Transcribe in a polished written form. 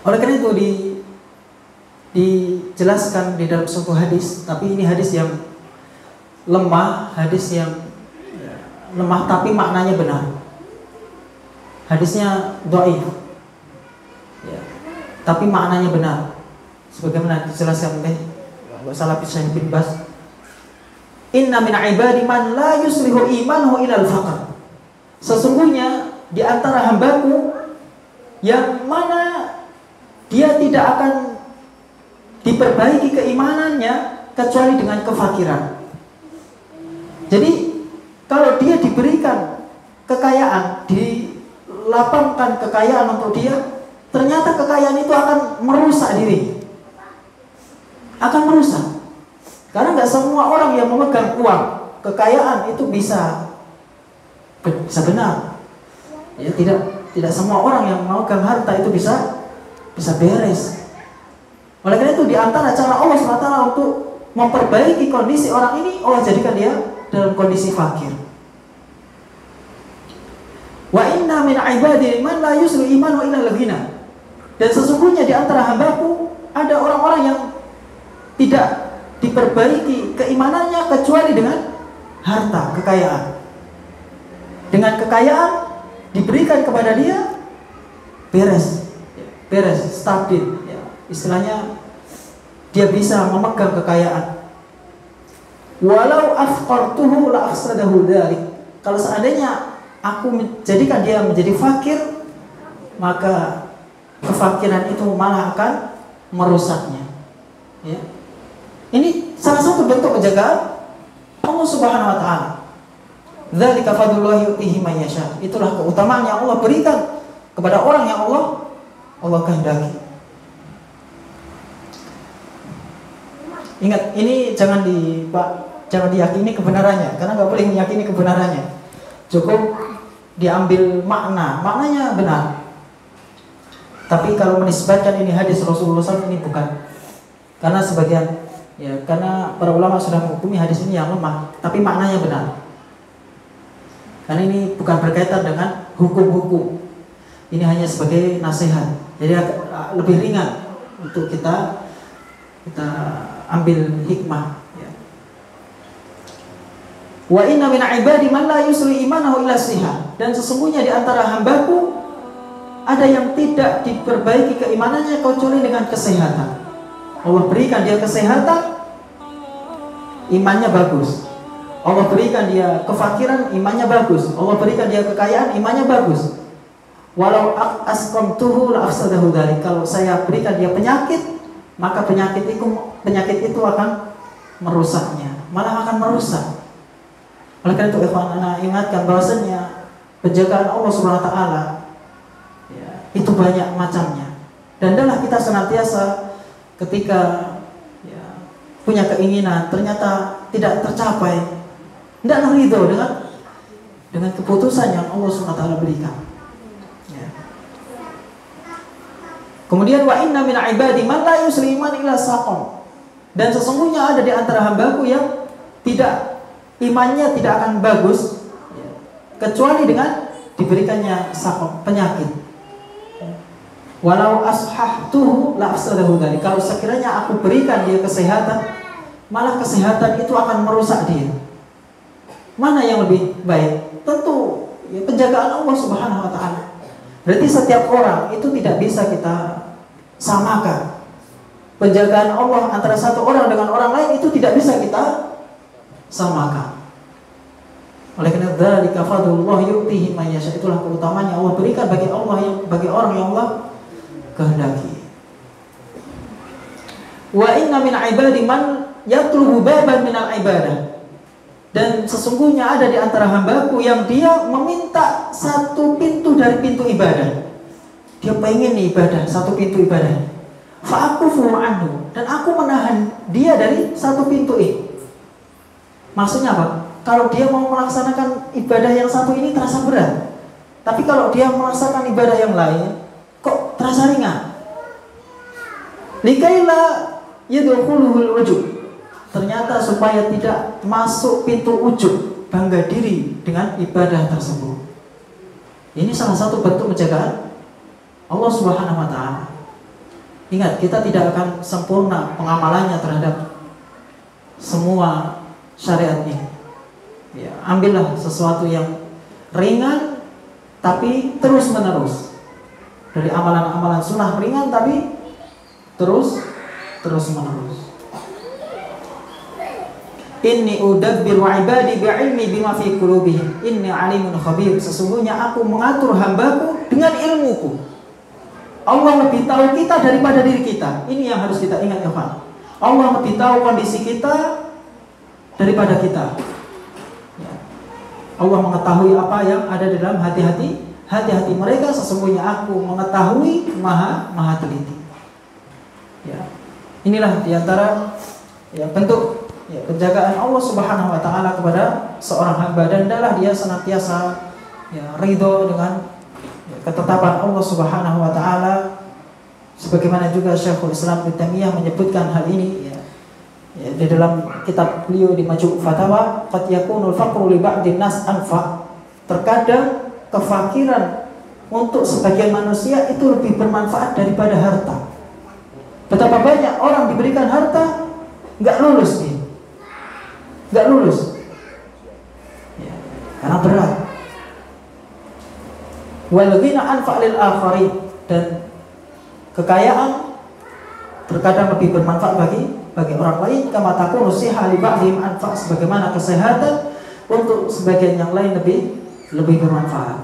Oleh karena itu dijelaskan di dalam suatu hadis, tapi ini hadis yang lemah, hadis yang lemah tapi maknanya benar. Hadisnya dhaif, ya, tapi maknanya benar. Sebagaimana dijelaskan oleh Salafis Syekh bin Baz, inna min ibadi man la yuslihu imanuhu ila al-faqr. Sesungguhnya di antara hambaku yang mana dia tidak akan diperbaiki keimanannya kecuali dengan kefakiran. Jadi kalau dia diberikan kekayaan, dilapangkan kekayaan untuk dia, ternyata kekayaan itu akan merusak diri, akan merusak. Karena nggak semua orang yang memegang uang, kekayaan itu bisa benar. Ya, tidak semua orang yang memegang harta itu bisa beres. Oleh karena itu di antara cara Allah SWT untuk memperbaiki kondisi orang ini, Allah jadikan dia dalam kondisi fakir. Wa inna min ibadi man la yuslu imanu illa al-ghina. Dan sesungguhnya di antara hambaku ada orang-orang yang tidak diperbaiki keimanannya kecuali dengan harta, kekayaan. Dengan kekayaan diberikan kepada dia, beres, stabil. Ya, istilahnya dia bisa memegang kekayaan. Walau afqartuhu la afsadahu dzalik. Kalau seandainya aku menjadikan dia menjadi fakir, maka kefakiran itu malah akan merusaknya. Ya. Ini salah satu bentuk penjagaan Allah Subhanahu wa taala. Dzalika fadlullah yu'tihi man yasha. Itulah keutamaan yang Allah berikan kepada orang yang Allah kehendaki. Ingat, ini jangan diyakini kebenarannya, karena nggak boleh meyakini kebenarannya. Cukup diambil maknanya benar. Tapi kalau menisbatkan ini hadis Rasulullah SAW, ini bukan. Karena karena para ulama sudah menghukumi hadis ini yang lemah, tapi maknanya benar. Karena ini bukan berkaitan dengan hukum-hukum. Ini hanya sebagai nasihat. Jadi lebih ringan untuk kita ambil hikmah. Ya. Wa inna min ibadi man la yusli imanahu illa siha. Dan sesungguhnya di antara hambaku ada yang tidak diperbaiki keimanannya kecuali dengan kesehatan. Allah berikan dia kesehatan, imannya bagus. Allah berikan dia kefakiran, imannya bagus. Allah berikan dia kekayaan, imannya bagus. Walau asqamtuhu la afsadahu dzalik. Kalau saya berikan dia penyakit, maka penyakit itu akan merusaknya, malah akan merusak. Oleh karena itu ikhwan, ana ingatkan bahwasanya penjagaan Allah Subhanahu wa taala ya, itu banyak macamnya. Dan adalah kita senantiasa ketika punya keinginan ternyata tidak tercapai, hendaklah ridho dengan keputusan yang Allah Subhanahu wa taala berikan. Ya. Kemudian wa inna min ibadi man la yusliman illa saqam. Dan sesungguhnya ada di antara hambaku yang imannya tidak akan bagus kecuali dengan diberikannya saqam, penyakit. Walau ashahtuhu la afsadahu dzalik. Kalau sekiranya aku berikan dia kesehatan, malah kesehatan itu akan merusak dia. Mana yang lebih baik? Tentu penjagaan Allah Subhanahu wa taala. Berarti setiap orang itu tidak bisa kita samakan. Penjagaan Allah antara satu orang dengan orang lain itu tidak bisa kita samakan. Oleh karena dzalika fadlullah yu'tihi man yasha. Itulah keutamaan yang Allah berikan bagi orang yang Allah kehendaki. Wa inna min ibadi man yatlubu baban minal ibadah. Dan sesungguhnya ada di antara hambaku yang dia meminta satu pintu dari pintu ibadah. Dia pengen ibadah, satu pintu ibadah. Fa'akufu anhu. Dan aku menahan dia dari satu pintu ini. Maksudnya apa? Kalau dia mau melaksanakan ibadah yang satu ini terasa berat. Tapi kalau dia melaksanakan ibadah yang lain, kok terasa ringan. Likaila yadkhuluhul ujub. Ternyata supaya tidak masuk pintu ujub, bangga diri dengan ibadah tersebut. Ini salah satu bentuk penjagaan Allah Subhanahu wa taala. Ingat, kita tidak akan sempurna pengamalannya terhadap semua syariat ini. Ya, ambillah sesuatu yang ringan tapi terus menerus. Dari amalan-amalan sunnah ringan tapi terus menerus. Inni udabbiru ibadi bi'ilmi bima fi qulubihim inni alimun khabir. Sesungguhnya aku mengatur hambaku dengan ilmuku. Allah lebih tahu kita daripada diri kita. Ini yang harus kita ingat, ya Pak. Allah lebih tahu kondisi kita daripada kita. Ya. Allah mengetahui apa yang ada di dalam hati-hati mereka. Sesungguhnya aku mengetahui, maha teliti. Ya. Inilah diantara ya, bentuk ya, penjagaan Allah Subhanahu wa taala kepada seorang hamba, dan adalah dia senantiasa ya, ridho dengan ya, ketetapan Allah Subhanahu wa taala, sebagaimana juga Syekhul Islam Ibnu Taimiyah menyebutkan hal ini ya, ya, di dalam kitab beliau di Majmu' Fatawa, qad yakunul faqru li ba'din nas anfa. Terkadang kefakiran untuk sebagian manusia itu lebih bermanfaat daripada harta. Betapa banyak orang diberikan harta nggak lulus dia. Nggak lulus ya, karena berat. Wal ghina anfa' lil akharin, dan kekayaan terkadang lebih bermanfaat bagi orang lain. Kama takunu siha li ba'dihim anfa', sebagaimana kesehatan untuk sebagian yang lain lebih bermanfaat.